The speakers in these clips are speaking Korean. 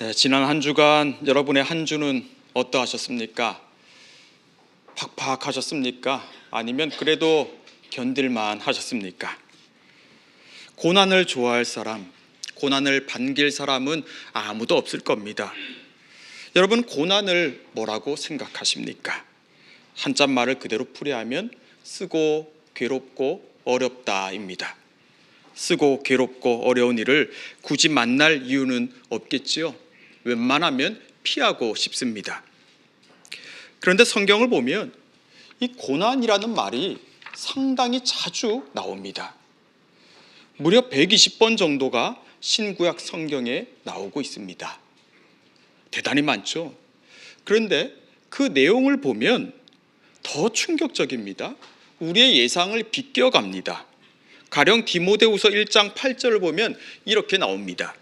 네, 지난 한 주간 여러분의 한 주는 어떠하셨습니까? 팍팍하셨습니까? 아니면 그래도 견딜만 하셨습니까? 고난을 좋아할 사람, 고난을 반길 사람은 아무도 없을 겁니다. 여러분, 고난을 뭐라고 생각하십니까? 한자말을 그대로 풀이하면 쓰고 괴롭고 어렵다입니다. 쓰고 괴롭고 어려운 일을 굳이 만날 이유는 없겠지요. 웬만하면 피하고 싶습니다. 그런데 성경을 보면 이 고난이라는 말이 상당히 자주 나옵니다. 무려 120번 정도가 신구약 성경에 나오고 있습니다. 대단히 많죠. 그런데 그 내용을 보면 더 충격적입니다. 우리의 예상을 비껴갑니다. 가령 디모데후서 1장 8절을 보면 이렇게 나옵니다.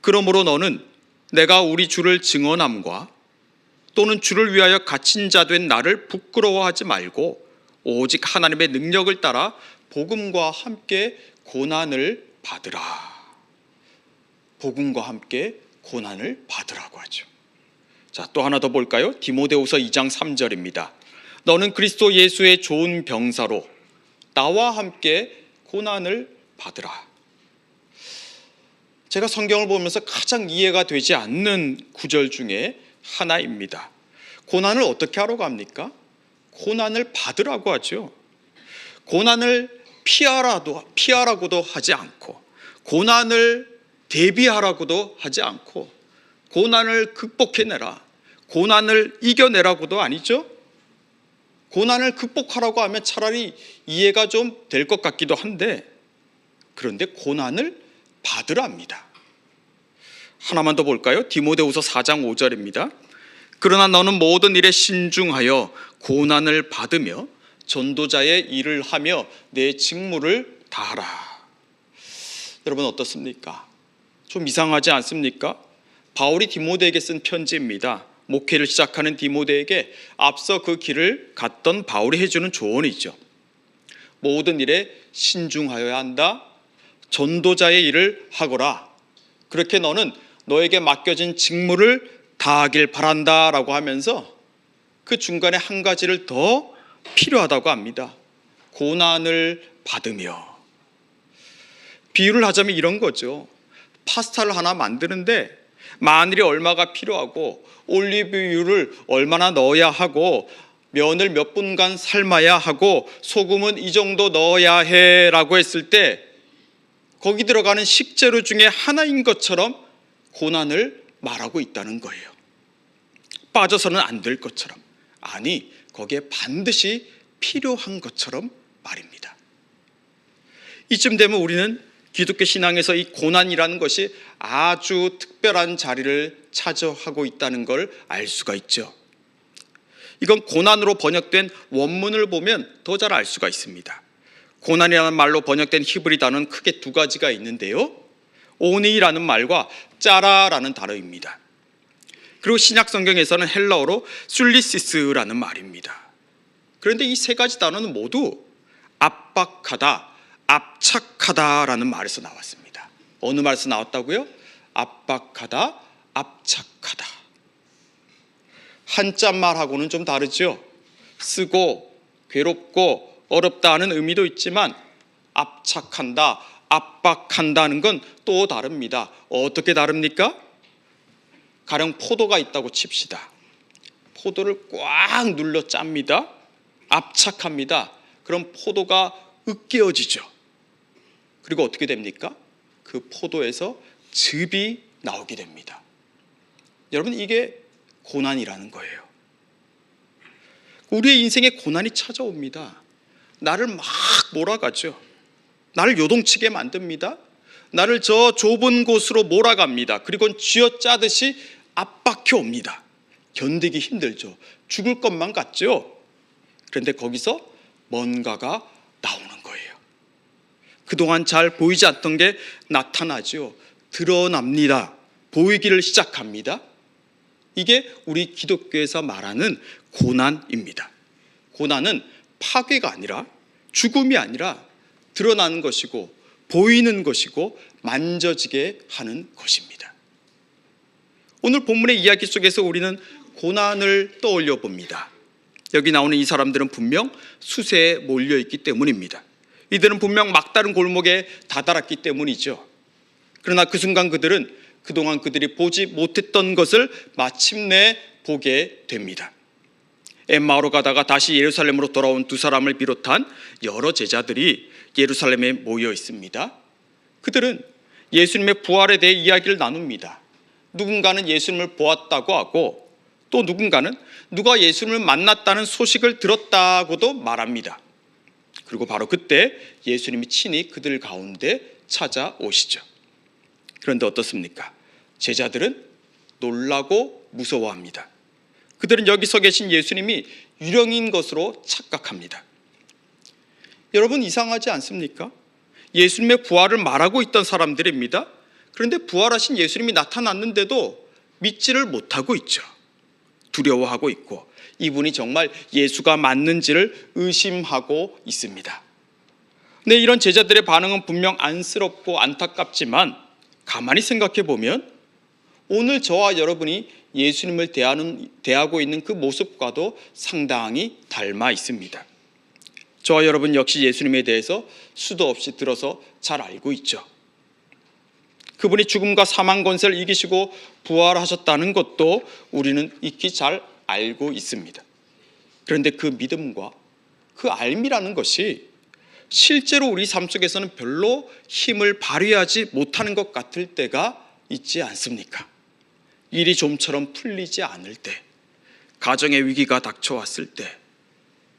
그러므로 너는 내가 우리 주를 증언함과 또는 주를 위하여 갇힌 자 된 나를 부끄러워하지 말고 오직 하나님의 능력을 따라 복음과 함께 고난을 받으라. 복음과 함께 고난을 받으라고 하죠. 자, 또 하나 더 볼까요? 디모데후서 2장 3절입니다. 너는 그리스도 예수의 좋은 병사로 나와 함께 고난을 받으라. 제가 성경을 보면서 가장 이해가 되지 않는 구절 중에 하나입니다. 고난을 어떻게 하러 갑니까? 고난을 받으라고 하죠. 고난을 피하라고도 하지 않고, 고난을 대비하라고도 하지 않고, 고난을 극복해내라, 고난을 이겨내라고도 아니죠. 고난을 극복하라고 하면 차라리 이해가 좀 될 것 같기도 한데, 그런데 고난을 받으랍니다. 하나만 더 볼까요? 디모데후서 4장 5절입니다. 그러나 너는 모든 일에 신중하여 고난을 받으며 전도자의 일을 하며 내 직무를 다하라. 여러분 어떻습니까? 좀 이상하지 않습니까? 바울이 디모데에게 쓴 편지입니다. 목회를 시작하는 디모데에게 앞서 그 길을 갔던 바울이 해주는 조언이죠. 모든 일에 신중하여야 한다. 전도자의 일을 하거라. 그렇게 너는 너에게 맡겨진 직무를 다하길 바란다라고 하면서 그 중간에 한 가지를 더 필요하다고 합니다. 고난을 받으며. 비유를 하자면 이런 거죠. 파스타를 하나 만드는데 마늘이 얼마가 필요하고 올리브유를 얼마나 넣어야 하고 면을 몇 분간 삶아야 하고 소금은 이 정도 넣어야 해라고 했을 때 거기 들어가는 식재료 중에 하나인 것처럼 고난을 말하고 있다는 거예요. 빠져서는 안 될 것처럼, 아니 거기에 반드시 필요한 것처럼 말입니다. 이쯤 되면 우리는 기독교 신앙에서 이 고난이라는 것이 아주 특별한 자리를 차지하고 있다는 걸 알 수가 있죠. 이건 고난으로 번역된 원문을 보면 더 잘 알 수가 있습니다. 고난이라는 말로 번역된 히브리 단어는 크게 두 가지가 있는데요. 오니라는 말과 짜라라는 단어입니다. 그리고 신약 성경에서는 헬라어로 술리시스라는 말입니다. 그런데 이 세 가지 단어는 모두 압박하다, 압착하다라는 말에서 나왔습니다. 어느 말에서 나왔다고요? 압박하다, 압착하다. 한자말하고는 좀 다르죠. 쓰고 괴롭고 어렵다 하는 의미도 있지만 압착한다, 압박한다는 건 또 다릅니다. 어떻게 다릅니까? 가령 포도가 있다고 칩시다. 포도를 꽉 눌러 짭니다. 압착합니다. 그럼 포도가 으깨어지죠. 그리고 어떻게 됩니까? 그 포도에서 즙이 나오게 됩니다. 여러분, 이게 고난이라는 거예요. 우리의 인생에 고난이 찾아옵니다. 나를 막 몰아가죠. 나를 요동치게 만듭니다. 나를 저 좁은 곳으로 몰아갑니다. 그리고 쥐어짜듯이 압박해 옵니다. 견디기 힘들죠. 죽을 것만 같죠. 그런데 거기서 뭔가가 나오는 거예요. 그동안 잘 보이지 않던 게 나타나죠. 드러납니다. 보이기를 시작합니다. 이게 우리 기독교에서 말하는 고난입니다. 고난은 파괴가 아니라, 죽음이 아니라 드러나는 것이고 보이는 것이고 만져지게 하는 것입니다. 오늘 본문의 이야기 속에서 우리는 고난을 떠올려 봅니다. 여기 나오는 이 사람들은 분명 수세에 몰려있기 때문입니다. 이들은 분명 막다른 골목에 다다랐기 때문이죠. 그러나 그 순간 그들은 그동안 그들이 보지 못했던 것을 마침내 보게 됩니다. 엠마오로 가다가 다시 예루살렘으로 돌아온 두 사람을 비롯한 여러 제자들이 예루살렘에 모여 있습니다. 그들은 예수님의 부활에 대해 이야기를 나눕니다. 누군가는 예수님을 보았다고 하고 또 누군가는 누가 예수님을 만났다는 소식을 들었다고도 말합니다. 그리고 바로 그때 예수님이 친히 그들 가운데 찾아오시죠. 그런데 어떻습니까? 제자들은 놀라고 무서워합니다. 그들은 여기서 계신 예수님이 유령인 것으로 착각합니다. 여러분, 이상하지 않습니까? 예수님의 부활을 말하고 있던 사람들입니다. 그런데 부활하신 예수님이 나타났는데도 믿지를 못하고 있죠. 두려워하고 있고 이분이 정말 예수가 맞는지를 의심하고 있습니다. 근데 이런 제자들의 반응은 분명 안쓰럽고 안타깝지만 가만히 생각해 보면 오늘 저와 여러분이 예수님을 대하고 있는 그 모습과도 상당히 닮아 있습니다. 저와 여러분 역시 예수님에 대해서 수도 없이 들어서 잘 알고 있죠. 그분이 죽음과 사망 권세를 이기시고 부활하셨다는 것도 우리는 익히 잘 알고 있습니다. 그런데 그 믿음과 그 알미라는 것이 실제로 우리 삶 속에서는 별로 힘을 발휘하지 못하는 것 같을 때가 있지 않습니까? 일이 좀처럼 풀리지 않을 때, 가정의 위기가 닥쳐왔을 때,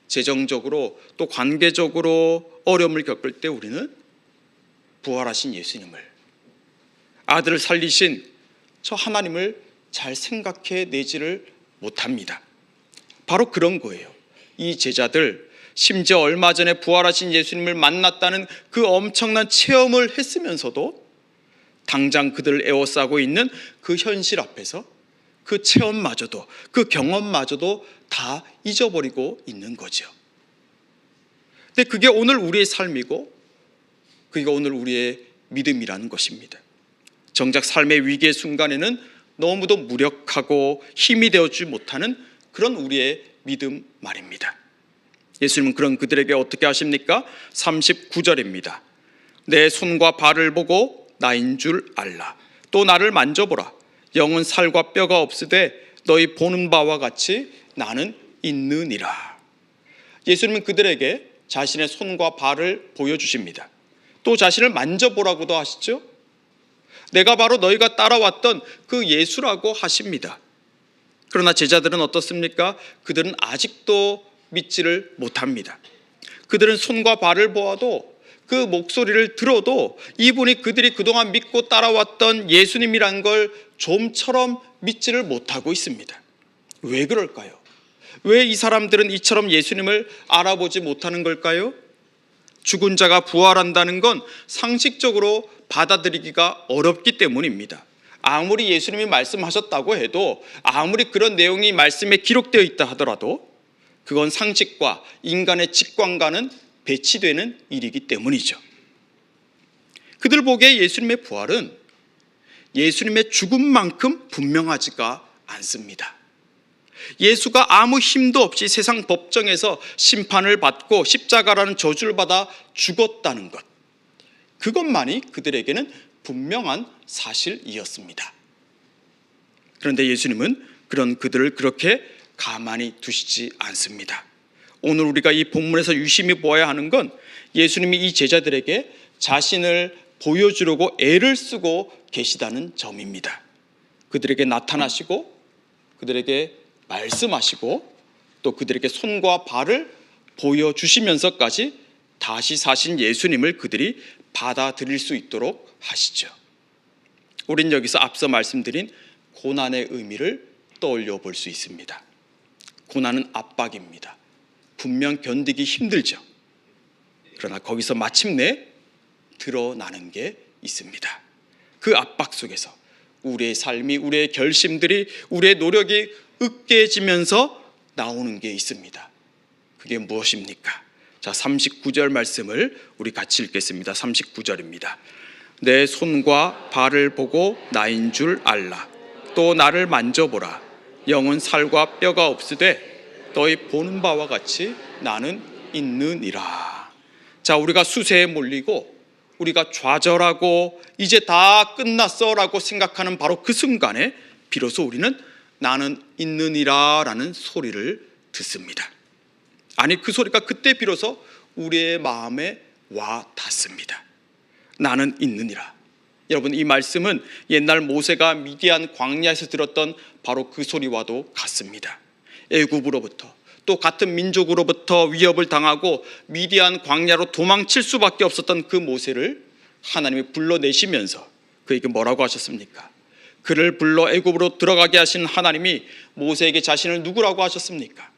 재정적으로 또 관계적으로 어려움을 겪을 때 우리는 부활하신 예수님을, 아들을 살리신 저 하나님을 잘 생각해 내지를 못합니다. 바로 그런 거예요. 이 제자들, 심지어 얼마 전에 부활하신 예수님을 만났다는 그 엄청난 체험을 했으면서도 당장 그들을 에워싸고 있는 그 현실 앞에서 그 체험마저도, 그 경험마저도 다 잊어버리고 있는 거죠. 근데 그게 오늘 우리의 삶이고 그게 오늘 우리의 믿음이라는 것입니다. 정작 삶의 위기의 순간에는 너무도 무력하고 힘이 되어주지 못하는 그런 우리의 믿음 말입니다. 예수님은 그런 그들에게 어떻게 하십니까? 39절입니다. 내 손과 발을 보고 나인 줄 알라. 또 나를 만져보라. 영은 살과 뼈가 없으되 너희 보는 바와 같이 나는 있느니라. 예수님은 그들에게 자신의 손과 발을 보여주십니다. 또 자신을 만져보라고도 하시죠. 내가 바로 너희가 따라왔던 그 예수라고 하십니다. 그러나 제자들은 어떻습니까? 그들은 아직도 믿지를 못합니다. 그들은 손과 발을 보아도 그 목소리를 들어도 이분이 그들이 그동안 믿고 따라왔던 예수님이란 걸 좀처럼 믿지를 못하고 있습니다. 왜 그럴까요? 왜 이 사람들은 이처럼 예수님을 알아보지 못하는 걸까요? 죽은 자가 부활한다는 건 상식적으로 받아들이기가 어렵기 때문입니다. 아무리 예수님이 말씀하셨다고 해도, 아무리 그런 내용이 말씀에 기록되어 있다 하더라도 그건 상식과 인간의 직관과는 배치되는 일이기 때문이죠. 그들 보기에 예수님의 부활은 예수님의 죽음만큼 분명하지가 않습니다. 예수가 아무 힘도 없이 세상 법정에서 심판을 받고 십자가라는 저주를 받아 죽었다는 것, 그것만이 그들에게는 분명한 사실이었습니다. 그런데 예수님은 그런 그들을 그렇게 가만히 두시지 않습니다. 오늘 우리가 이 본문에서 유심히 보아야 하는 건 예수님이 이 제자들에게 자신을 보여주려고 애를 쓰고 계시다는 점입니다. 그들에게 나타나시고 그들에게 말씀하시고 또 그들에게 손과 발을 보여주시면서까지 다시 사신 예수님을 그들이 받아들일 수 있도록 하시죠. 우린 여기서 앞서 말씀드린 고난의 의미를 떠올려 볼 수 있습니다. 고난은 압박입니다. 분명 견디기 힘들죠. 그러나 거기서 마침내 드러나는 게 있습니다. 그 압박 속에서 우리의 삶이, 우리의 결심들이, 우리의 노력이 으깨지면서 나오는 게 있습니다. 그게 무엇입니까? 자, 39절 말씀을 우리 같이 읽겠습니다. 39절입니다. 내 손과 발을 보고 나인 줄 알라. 또 나를 만져보라. 영은 살과 뼈가 없으되 너희 보는 바와 같이 나는 있느니라. 자, 우리가 수세에 몰리고 우리가 좌절하고 이제 다 끝났어라고 생각하는 바로 그 순간에 비로소 우리는 나는 있느니라 라는 소리를 듣습니다. 아니, 그 소리가 그때 비로소 우리의 마음에 와 닿습니다. 나는 있느니라. 여러분, 이 말씀은 옛날 모세가 미디안 광야에서 들었던 바로 그 소리와도 같습니다. 애굽으로부터 또 같은 민족으로부터 위협을 당하고 미디안 광야로 도망칠 수밖에 없었던 그 모세를 하나님이 불러내시면서 그에게 뭐라고 하셨습니까? 그를 불러 애굽으로 들어가게 하신 하나님이 모세에게 자신을 누구라고 하셨습니까?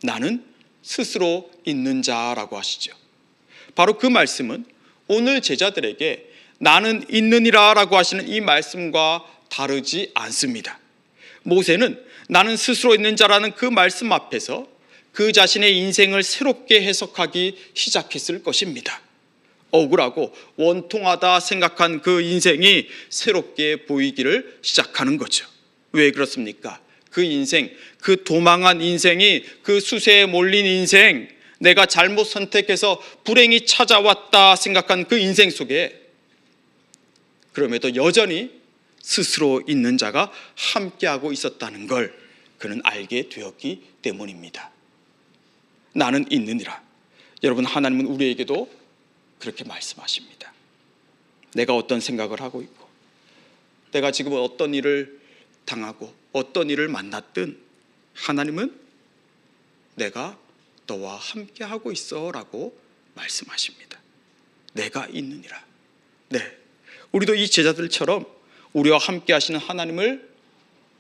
나는 스스로 있는 자라고 하시죠. 바로 그 말씀은 오늘 제자들에게 나는 있느니라 라고 하시는 이 말씀과 다르지 않습니다. 모세는 나는 스스로 있는 자라는 그 말씀 앞에서 그 자신의 인생을 새롭게 해석하기 시작했을 것입니다. 억울하고 원통하다 생각한 그 인생이 새롭게 보이기를 시작하는 거죠. 왜 그렇습니까? 그 인생, 그 도망한 인생이, 그 수세에 몰린 인생, 내가 잘못 선택해서 불행이 찾아왔다 생각한 그 인생 속에 그럼에도 여전히 스스로 있는 자가 함께하고 있었다는 걸 그는 알게 되었기 때문입니다. 나는 있느니라. 여러분, 하나님은 우리에게도 그렇게 말씀하십니다. 내가 어떤 생각을 하고 있고 내가 지금 어떤 일을 당하고 어떤 일을 만났든 하나님은 내가 너와 함께하고 있어 라고 말씀하십니다. 내가 있느니라. 네, 우리도 이 제자들처럼 우리와 함께 하시는 하나님을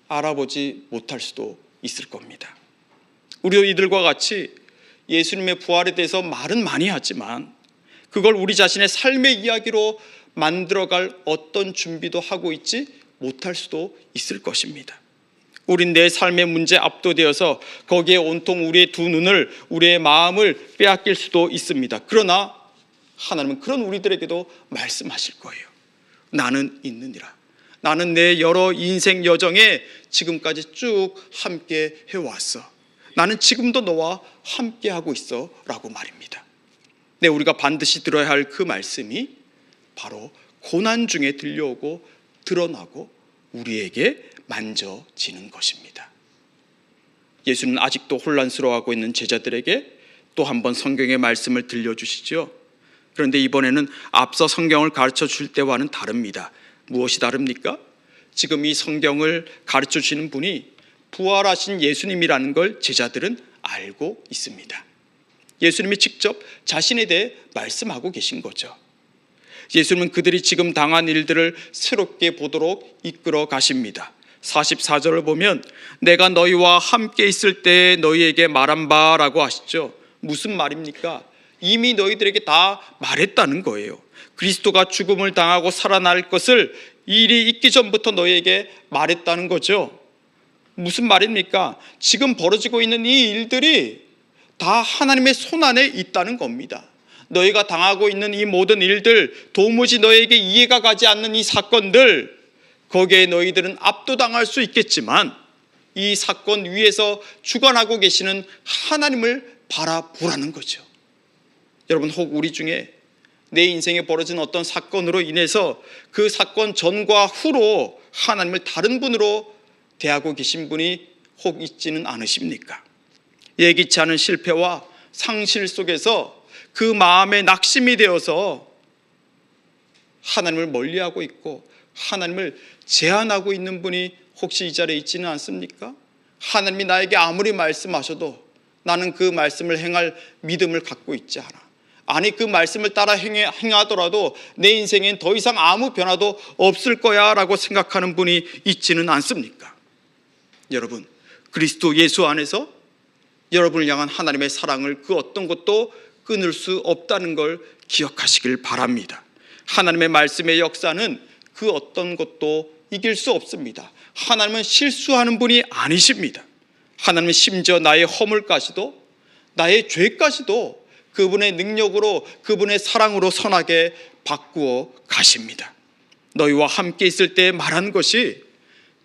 알아보지 못할 수도 있을 겁니다. 우리도 이들과 같이 예수님의 부활에 대해서 말은 많이 하지만 그걸 우리 자신의 삶의 이야기로 만들어갈 어떤 준비도 하고 있지 못할 수도 있을 것입니다. 우린 내 삶의 문제에 압도되어서 거기에 온통 우리의 두 눈을, 우리의 마음을 빼앗길 수도 있습니다. 그러나 하나님은 그런 우리들에게도 말씀하실 거예요. 나는 있느니라. 나는 내 여러 인생 여정에 지금까지 쭉 함께 해왔어. 나는 지금도 너와 함께하고 있어 라고 말입니다. 네, 우리가 반드시 들어야 할 그 말씀이 바로 고난 중에 들려오고 드러나고 우리에게 만져지는 것입니다. 예수는 아직도 혼란스러워하고 있는 제자들에게 또 한 번 성경의 말씀을 들려주시죠. 그런데 이번에는 앞서 성경을 가르쳐 줄 때와는 다릅니다. 무엇이 다릅니까? 지금 이 성경을 가르쳐 주시는 분이 부활하신 예수님이라는 걸 제자들은 알고 있습니다. 예수님이 직접 자신에 대해 말씀하고 계신 거죠. 예수님은 그들이 지금 당한 일들을 새롭게 보도록 이끌어 가십니다. 44절을 보면 내가 너희와 함께 있을 때 너희에게 말한 바라고 하시죠. 무슨 말입니까? 이미 너희들에게 다 말했다는 거예요. 그리스도가 죽음을 당하고 살아날 것을 이 일이 있기 전부터 너희에게 말했다는 거죠. 무슨 말입니까? 지금 벌어지고 있는 이 일들이 다 하나님의 손안에 있다는 겁니다. 너희가 당하고 있는 이 모든 일들, 도무지 너에게 이해가 가지 않는 이 사건들, 거기에 너희들은 압도당할 수 있겠지만 이 사건 위에서 주관하고 계시는 하나님을 바라보라는 거죠. 여러분, 혹 우리 중에 내 인생에 벌어진 어떤 사건으로 인해서 그 사건 전과 후로 하나님을 다른 분으로 대하고 계신 분이 혹 있지는 않으십니까? 예기치 않은 실패와 상실 속에서 그 마음에 낙심이 되어서 하나님을 멀리하고 있고 하나님을 제한하고 있는 분이 혹시 이 자리에 있지는 않습니까? 하나님이 나에게 아무리 말씀하셔도 나는 그 말씀을 행할 믿음을 갖고 있지 않아. 아니, 그 말씀을 따라 행하더라도 내 인생엔 더 이상 아무 변화도 없을 거야 라고 생각하는 분이 있지는 않습니까? 여러분, 그리스도 예수 안에서 여러분을 향한 하나님의 사랑을 그 어떤 것도 끊을 수 없다는 걸 기억하시길 바랍니다. 하나님의 말씀의 역사는 그 어떤 것도 이길 수 없습니다. 하나님은 실수하는 분이 아니십니다. 하나님은 심지어 나의 허물까지도, 나의 죄까지도 그분의 능력으로, 그분의 사랑으로 선하게 바꾸어 가십니다. 너희와 함께 있을 때 말한 것이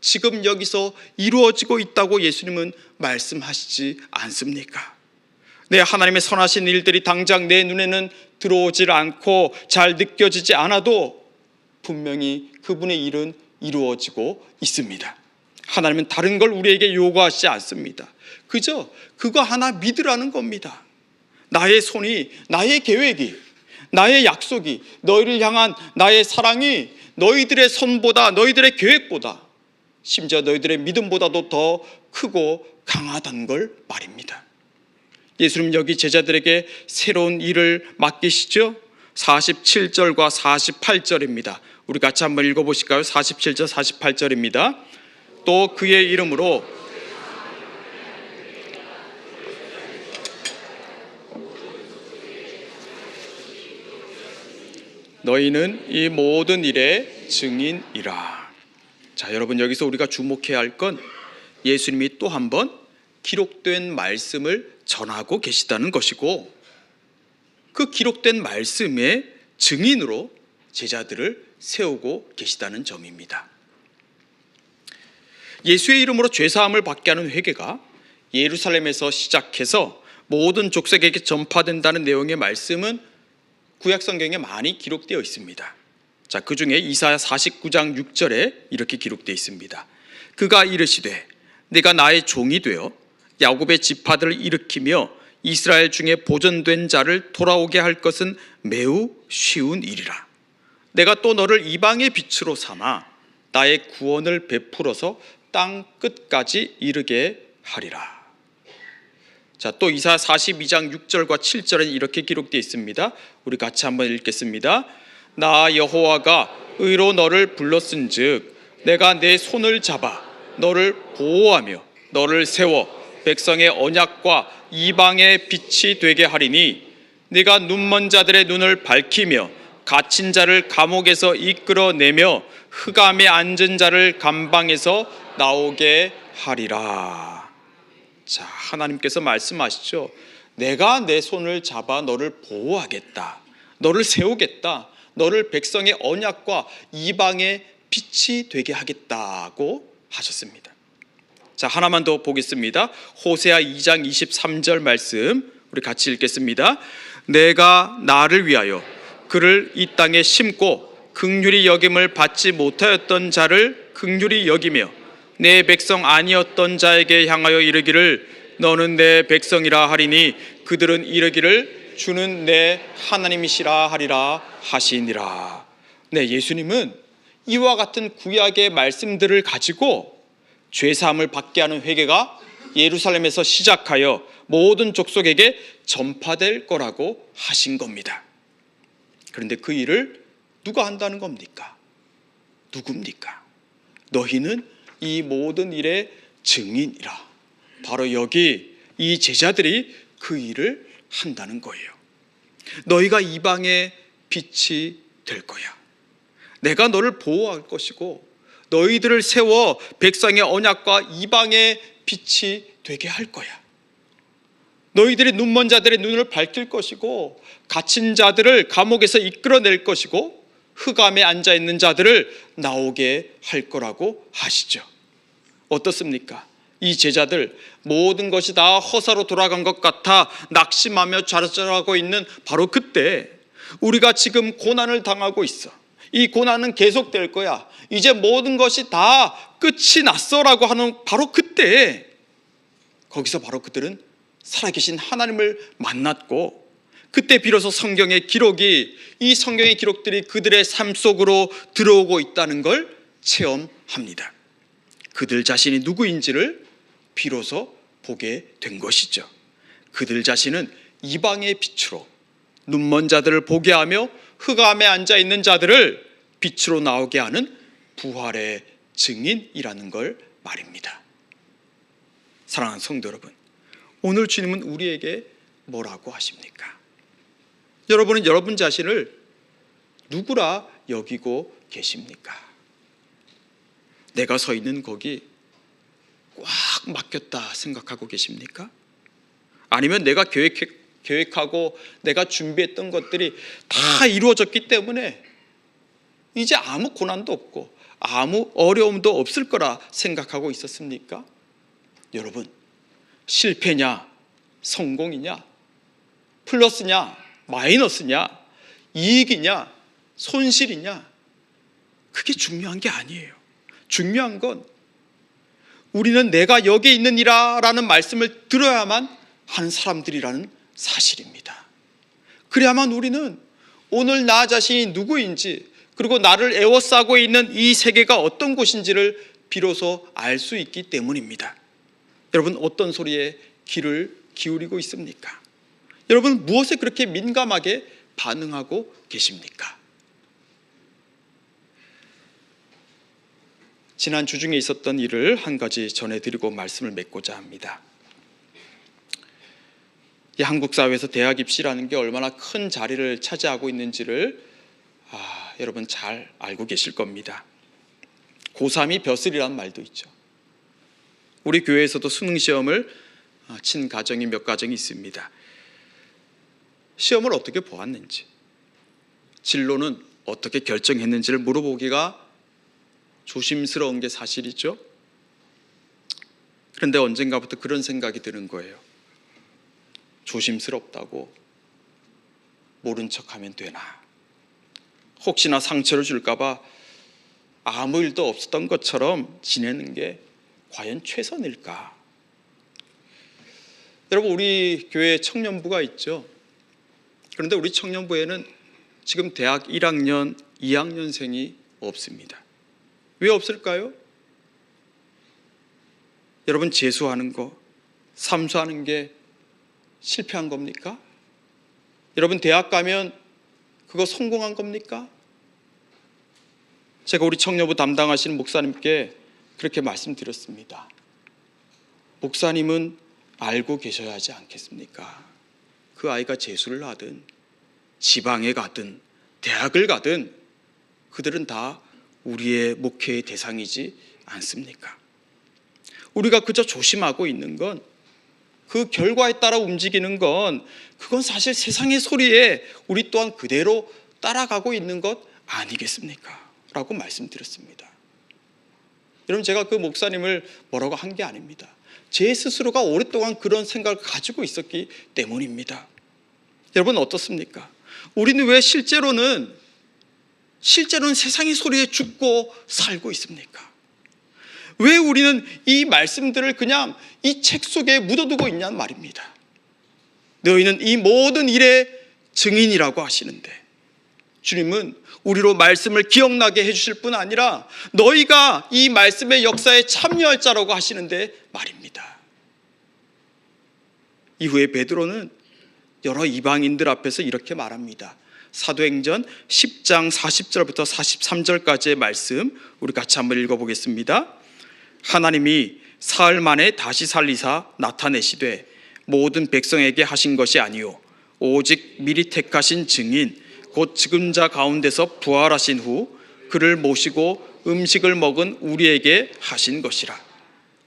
지금 여기서 이루어지고 있다고 예수님은 말씀하시지 않습니까? 내 하나님의 선하신 일들이 당장 내 눈에는 들어오질 않고 잘 느껴지지 않아도 분명히 그분의 일은 이루어지고 있습니다. 하나님은 다른 걸 우리에게 요구하시지 않습니다. 그저 그거 하나 믿으라는 겁니다. 나의 손이, 나의 계획이, 나의 약속이, 너희를 향한 나의 사랑이 너희들의 손보다, 너희들의 계획보다, 심지어 너희들의 믿음보다도 더 크고 강하다는 걸 말입니다. 예수님 여기 제자들에게 새로운 일을 맡기시죠. 47절과 48절입니다. 우리 같이 한번 읽어보실까요? 47절 48절입니다. 또 그의 이름으로 너희는 이 모든 일의 증인이라. 자, 여러분, 여기서 우리가 주목해야 할 건 예수님이 또 한 번 기록된 말씀을 전하고 계시다는 것이고, 그 기록된 말씀의 증인으로 제자들을 세우고 계시다는 점입니다. 예수의 이름으로 죄사함을 받게 하는 회개가 예루살렘에서 시작해서 모든 족속에게 전파된다는 내용의 말씀은 구약 성경에 많이 기록되어 있습니다. 자, 그 중에 이사야 49장 6절에 이렇게 기록되어 있습니다. 그가 이르시되 내가 나의 종이 되어 야곱의 지파들을 일으키며 이스라엘 중에 보존된 자를 돌아오게 할 것은 매우 쉬운 일이라. 내가 또 너를 이방의 빛으로 삼아 나의 구원을 베풀어서 땅 끝까지 이르게 하리라. 자, 또 이사야 42장 6절과 7절에 이렇게 기록되어 있습니다. 우리 같이 한번 읽겠습니다. 나 여호와가 의로 너를 불렀은즉 내가 내 손을 잡아 너를 보호하며 너를 세워 백성의 언약과 이방의 빛이 되게 하리니 네가 눈먼 자들의 눈을 밝히며 갇힌 자를 감옥에서 이끌어내며 흑암에 앉은 자를 감방에서 나오게 하리라. 자, 하나님께서 말씀하시죠. 내가 내 손을 잡아 너를 보호하겠다. 너를 세우겠다. 너를 백성의 언약과 이방의 빛이 되게 하겠다고 하셨습니다. 자, 하나만 더 보겠습니다. 호세아 2장 23절 말씀 우리 같이 읽겠습니다. 내가 나를 위하여 그를 이 땅에 심고 긍휼히 여김을 받지 못하였던 자를 긍휼히 여기며 내 백성 아니었던 자에게 향하여 이르기를 너는 내 백성이라 하리니 그들은 이르기를 주는 내 하나님이시라 하리라 하시니라. 네, 예수님은 이와 같은 구약의 말씀들을 가지고 죄사함을 받게 하는 회개가 예루살렘에서 시작하여 모든 족속에게 전파될 거라고 하신 겁니다. 그런데 그 일을 누가 한다는 겁니까? 누굽니까? 너희는 이 모든 일의 증인이라. 바로 여기 이 제자들이 그 일을 한다는 거예요. 너희가 이방의 빛이 될 거야. 내가 너를 보호할 것이고 너희들을 세워 백성의 언약과 이방의 빛이 되게 할 거야. 너희들이 눈먼 자들의 눈을 밝힐 것이고 갇힌 자들을 감옥에서 이끌어낼 것이고 흑암에 앉아있는 자들을 나오게 할 거라고 하시죠. 어떻습니까? 이 제자들 모든 것이 다 허사로 돌아간 것 같아 낙심하며 좌절하고 있는 바로 그때 우리가 지금 고난을 당하고 있어. 이 고난은 계속될 거야. 이제 모든 것이 다 끝이 났어라고 하는 바로 그때 거기서 바로 그들은 살아계신 하나님을 만났고 그때 비로소 성경의 기록이 이 성경의 기록들이 그들의 삶 속으로 들어오고 있다는 걸 체험합니다. 그들 자신이 누구인지를 비로소 보게 된 것이죠. 그들 자신은 이방의 빛으로 눈먼 자들을 보게 하며 흑암에 앉아있는 자들을 빛으로 나오게 하는 부활의 증인이라는 걸 말입니다. 사랑하는 성도 여러분, 오늘 주님은 우리에게 뭐라고 하십니까? 여러분은 여러분 자신을 누구라 여기고 계십니까? 내가 서 있는 거기 꽉 막혔다 생각하고 계십니까? 아니면 내가 계획하고 내가 준비했던 것들이 다 이루어졌기 때문에 이제 아무 고난도 없고 아무 어려움도 없을 거라 생각하고 있었습니까? 여러분, 실패냐 성공이냐, 플러스냐 마이너스냐, 이익이냐 손실이냐, 그게 중요한 게 아니에요. 중요한 건 우리는 내가 여기 있느니라 라는 말씀을 들어야만 하는 사람들이라는 사실입니다. 그래야만 우리는 오늘 나 자신이 누구인지, 그리고 나를 에워싸고 있는 이 세계가 어떤 곳인지를 비로소 알 수 있기 때문입니다. 여러분, 어떤 소리에 귀를 기울이고 있습니까? 여러분, 무엇에 그렇게 민감하게 반응하고 계십니까? 지난 주중에 있었던 일을 한 가지 전해드리고 말씀을 맺고자 합니다. 이 한국 사회에서 대학 입시라는 게 얼마나 큰 자리를 차지하고 있는지를 여러분 잘 알고 계실 겁니다. 고3이 벼슬이라는 말도 있죠. 우리 교회에서도 수능시험을 친 가정이 몇 가정이 있습니다. 시험을 어떻게 보았는지, 진로는 어떻게 결정했는지를 물어보기가 조심스러운 게 사실이죠. 그런데 언젠가부터 그런 생각이 드는 거예요. 조심스럽다고 모른 척하면 되나? 혹시나 상처를 줄까 봐 아무 일도 없었던 것처럼 지내는 게 과연 최선일까? 여러분, 우리 교회 청년부가 있죠. 그런데 우리 청년부에는 지금 대학 1학년, 2학년생이 없습니다. 왜 없을까요? 여러분, 재수하는 거, 삼수하는 게 실패한 겁니까? 여러분, 대학 가면 그거 성공한 겁니까? 제가 우리 청년부 담당하시는 목사님께 그렇게 말씀드렸습니다. 목사님은 알고 계셔야 하지 않겠습니까? 그 아이가 재수를 하든 지방에 가든 대학을 가든 그들은 다 우리의 목회의 대상이지 않습니까? 우리가 그저 조심하고 있는 건, 그 결과에 따라 움직이는 건, 그건 사실 세상의 소리에 우리 또한 그대로 따라가고 있는 것 아니겠습니까? 라고 말씀드렸습니다. 여러분, 제가 그 목사님을 뭐라고 한 게 아닙니다. 제 스스로가 오랫동안 그런 생각을 가지고 있었기 때문입니다. 여러분, 어떻습니까? 우리는 왜 실제로는 세상의 소리에 죽고 살고 있습니까? 왜 우리는 이 말씀들을 그냥 이 책 속에 묻어두고 있냔 말입니다. 너희는 이 모든 일의 증인이라고 하시는데, 주님은 우리로 말씀을 기억나게 해주실 뿐 아니라 너희가 이 말씀의 역사에 참여할 자라고 하시는데 말입니다. 이후에 베드로는 여러 이방인들 앞에서 이렇게 말합니다. 사도행전 10장 40절부터 43절까지의 말씀 우리 같이 한번 읽어보겠습니다. 하나님이 사흘 만에 다시 살리사 나타내시되 모든 백성에게 하신 것이 아니요 오직 미리 택하신 증인 곧 지금자 가운데서 부활하신 후 그를 모시고 음식을 먹은 우리에게 하신 것이라.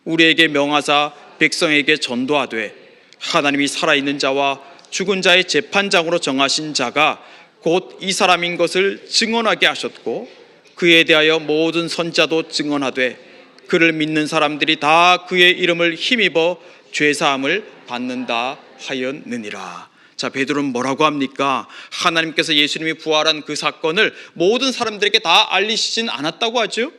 우리에게 명하사 백성에게 전도하되 하나님이 살아있는 자와 죽은 자의 재판장으로 정하신 자가 곧 이 사람인 것을 증언하게 하셨고 그에 대하여 모든 선자도 증언하되 그를 믿는 사람들이 다 그의 이름을 힘입어 죄사함을 받는다 하였느니라. 자, 베드로는 뭐라고 합니까? 하나님께서 예수님이 부활한 그 사건을 모든 사람들에게 다 알리시진 않았다고 하죠.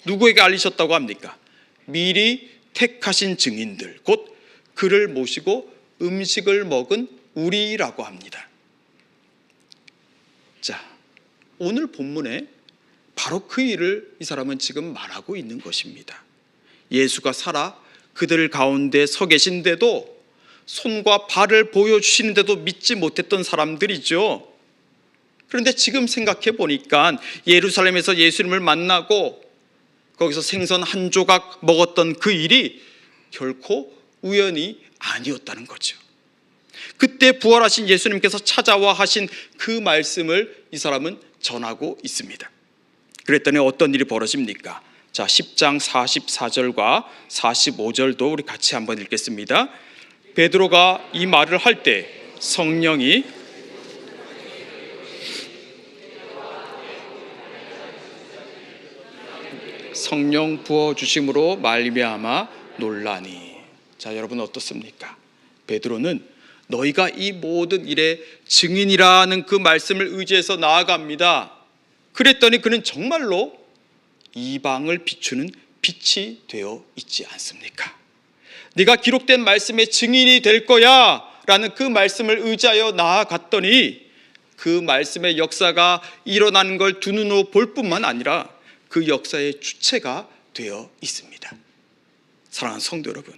누구에게 알리셨다고 합니까? 미리 택하신 증인들, 곧 그를 모시고 음식을 먹은 우리라고 합니다. 자, 오늘 본문에 바로 그 일을 이 사람은 지금 말하고 있는 것입니다. 예수가 살아 그들 가운데 서 계신데도, 손과 발을 보여주시는데도 믿지 못했던 사람들이죠. 그런데 지금 생각해 보니까 예루살렘에서 예수님을 만나고 거기서 생선 한 조각 먹었던 그 일이 결코 우연이 아니었다는 거죠. 그때 부활하신 예수님께서 찾아와 하신 그 말씀을 이 사람은 전하고 있습니다. 그랬더니 어떤 일이 벌어집니까? 자, 10장 44절과 45절도 우리 같이 한번 읽겠습니다. 베드로가 이 말을 할 때 성령이 성령 부어 주심으로 말미암아 놀라니. 자, 여러분 어떻습니까? 베드로는 너희가 이 모든 일의 증인이라는 그 말씀을 의지해서 나아갑니다. 그랬더니 그는 정말로 이방을 비추는 빛이 되어 있지 않습니까? 네가 기록된 말씀의 증인이 될 거야 라는 그 말씀을 의지하여 나아갔더니 그 말씀의 역사가 일어나는 걸 두 눈으로 볼 뿐만 아니라 그 역사의 주체가 되어 있습니다. 사랑하는 성도 여러분,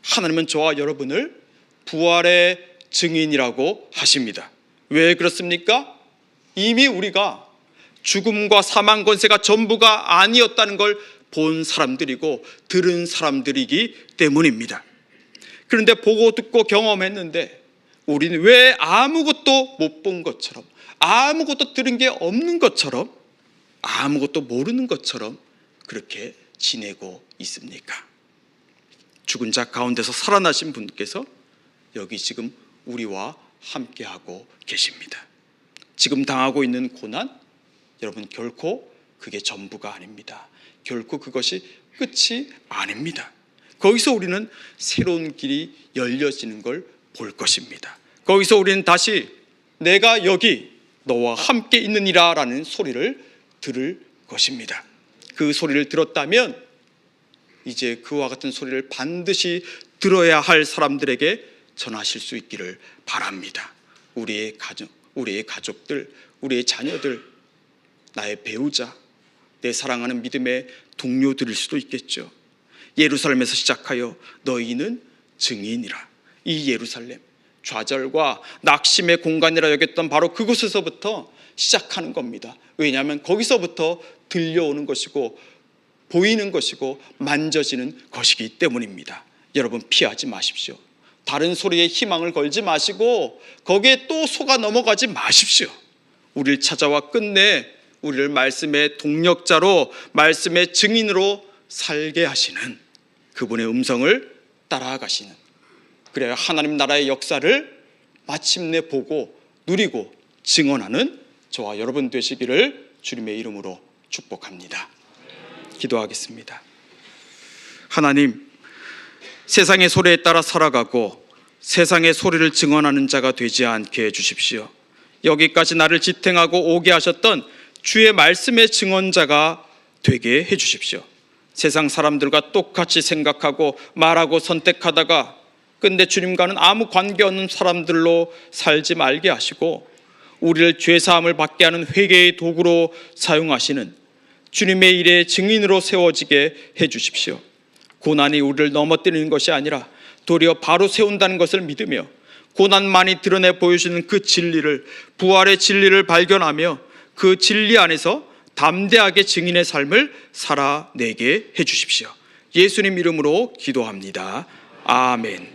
하나님은 저와 여러분을 부활의 증인이라고 하십니다. 왜 그렇습니까? 이미 우리가 죽음과 사망 권세가 전부가 아니었다는 걸 본 사람들이고 들은 사람들이기 때문입니다. 그런데 보고 듣고 경험했는데 우리는 왜 아무것도 못 본 것처럼, 아무것도 들은 게 없는 것처럼, 아무것도 모르는 것처럼 그렇게 지내고 있습니까? 죽은 자 가운데서 살아나신 분께서 여기 지금 우리와 함께하고 계십니다. 지금 당하고 있는 고난, 여러분 결코 그게 전부가 아닙니다. 결코 그것이 끝이 아닙니다. 거기서 우리는 새로운 길이 열려지는 걸 볼 것입니다. 거기서 우리는 다시 내가 여기 너와 함께 있느니라 라는 소리를 들을 것입니다. 그 소리를 들었다면 이제 그와 같은 소리를 반드시 들어야 할 사람들에게 전하실 수 있기를 바랍니다. 우리의 가정, 우리의 가족들, 우리의 자녀들, 나의 배우자, 내 사랑하는 믿음의 동료들일 수도 있겠죠. 예루살렘에서 시작하여 너희는 증인이라. 이 예루살렘, 좌절과 낙심의 공간이라 여겼던 바로 그곳에서부터 시작하는 겁니다. 왜냐하면 거기서부터 들려오는 것이고 보이는 것이고 만져지는 것이기 때문입니다. 여러분 피하지 마십시오. 다른 소리에 희망을 걸지 마시고 거기에 또 속아 넘어가지 마십시오. 우리를 찾아와 끝내 우리를 말씀의 동력자로, 말씀의 증인으로 살게 하시는 그분의 음성을 따라가시는, 그래야 하나님 나라의 역사를 마침내 보고 누리고 증언하는 저와 여러분 되시기를 주님의 이름으로 축복합니다. 기도하겠습니다. 하나님, 세상의 소리에 따라 살아가고 세상의 소리를 증언하는 자가 되지 않게 해주십시오. 여기까지 나를 지탱하고 오게 하셨던 주의 말씀의 증언자가 되게 해주십시오. 세상 사람들과 똑같이 생각하고 말하고 선택하다가 근데 주님과는 아무 관계없는 사람들로 살지 말게 하시고 우리를 죄사함을 받게 하는 회개의 도구로 사용하시는 주님의 일의 증인으로 세워지게 해주십시오. 고난이 우리를 넘어뜨리는 것이 아니라 도리어 바로 세운다는 것을 믿으며 고난만이 드러내 보여주는 그 진리를, 부활의 진리를 발견하며 그 진리 안에서 담대하게 증인의 삶을 살아내게 해주십시오. 예수님 이름으로 기도합니다. 아멘.